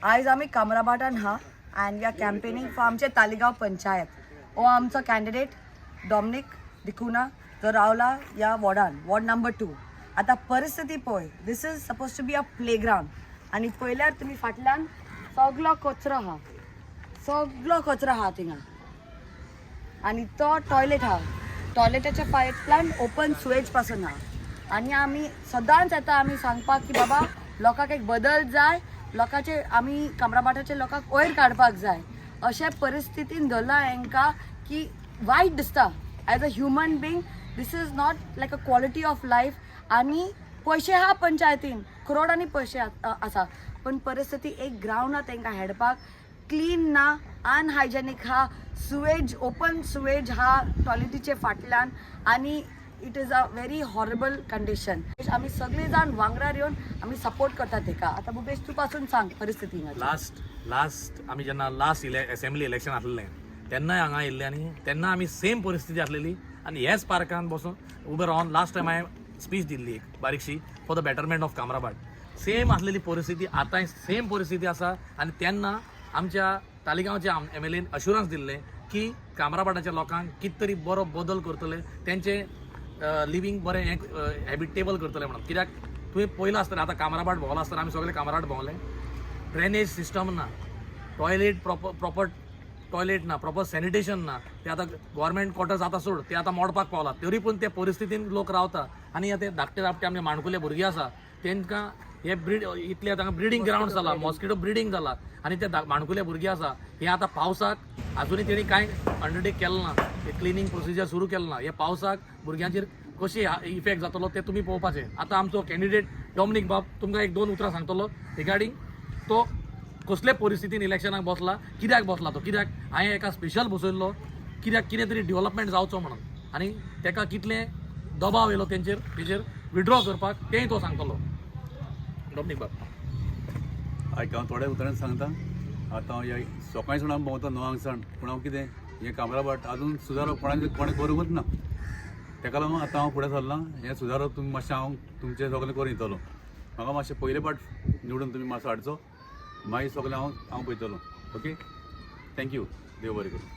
आज आम्ही कामराबाटान हा and we are campaigning for आमचे तालिगाव पंचायत. हो आमचो कॅन्डिडेट डॉमिनिक डिकुना जो रावला या वॉर्डान, वॉर्ड नंबर 2. आता परिस्थिती पळय, this is suppose to be a playground आणि पळयल्यार तुमी फाटल्यान सगळो कचरो हा थिंगा आणि तो टॉयलेट हा. टॉयलेटाच्या पायपलायन ओपन सुवेज पासून हा आणि आम्ही सदांच येता आम्ही सांगपाक की बाबा लोकांक एक बदल जाय, लोकांचे आम्ही कामराबाटाचे लोकांक वयर काडपाक जाय. अशे परिस्थितीन धरला हांकां की वायट दिसता as a human being. This is not like a quality of life. आणि पयशे हा पंचायतीन करोडांनी पयशे आसा पण परिस्थिती एक ग्रावंड ना तांकां हेडपाक. क्लीन ना, अनहायजेनीक हा, सुवेज ओपन सुवेज हा टॉयलेटीचे फाटल्यान आणि it is a very horrible condition. आम्ही सगळे जाण वांगडार येवन आम्ही सपोर्ट करतात ताका. आता भुपेश तू पासून सांग परिस्थिती. लास्ट आम्ही जेन्ना लास्ट असेंब्ली इलेक्शन आसलेलें तेन्नाय हांगा येयल्ले आनी तेन्ना आमी सेम परिस्थिती आसलेली आनी हेच पार्कान बसून उबे रावन लास्ट टायम हांवें स्पीच दिल्ली एक बारीकशी फॉर द बेटरमेंट ऑफ कामराबाट. सेम आसलेली परिस्थिती आतांय सेम परिस्थिती आसा आनी तेन्ना आमच्या तालिगांवच्या MLAन अश्युरन्स दिल्लें की कामराबाटाच्या लोकांक कितें तरी बरो बदल करतले, तेंचे लिव्हिंग बरें हें हॅबिटेबल करतले म्हणून. कित्याक तुवें पयलो आसतना आतां कामराबाट भोंवला आसतना आमी सगळे कामराबाट भोंवले, ड्रेनेज सिस्टम ना, टॉयलेट प्रॉपर टॉयलेट ना, प्रॉपर सॅनिटेशन ना. ते आतां गव्हर्मेंट क्वॉर्टर्स आतां सोड ते आतां मोडपाक पावला, तरी पूण ते परिस्थितीन लोक रावता. आनी ते धाकटे धाकटे आमचे माणकुले भुरगीं आसा तांकां हे इतले हांगा ब्रिडींग ग्रावंड जाला, मॉस्किटो ब्रिडींग जाला आनी ते माणकुले भुरगीं आसा हे आतां पावसाक आजुनूय तेणी कांय अंडरटेक केलें ना, हे क्लिनींग प्रोसिजर सुरू केलें ना. हे पावसाक भुरग्यांचेर कशी इफेक्ट जातलो ते तुमी पळोवपाचें. आतां आमचो कॅन्डिडेट डॉमिनिक बाब तुमकां 1-2 उतरां सांगतलो रिगार्डींग तो कसले परिस्थितीन इलेक्शनाक बसला, कित्याक बसला तो, कित्याक हांवें एका स्पेशल बसयल्लो, कित्याक कितें तरी डेव्हलपमेंट जावचो म्हणून आनी ताका कितले दबाव येयलो तेचेर विड्रॉ करपाक तेंय तो सांगतलो. डॉमिनिक बाब हांव थोड्या उतरांनी सांगता. आतां हांव सकाळीं सुद्दां हांव भोंवता 9 हांगसर पूण हांव कितें हें कामराबाट आजून सुदारप कोणें करूंकच ना. ताका लागून आतां हांव फुडें सरलां. हें सुदारप तुमी मातशें हांव तुमचें सगळें करून दितलो. म्हाका मातशें पयले फावट निवडून तुमी मातसो हाडचो, मागीर सगळें हांव पळयतलो. Okay, thank you. देव बरें करूं.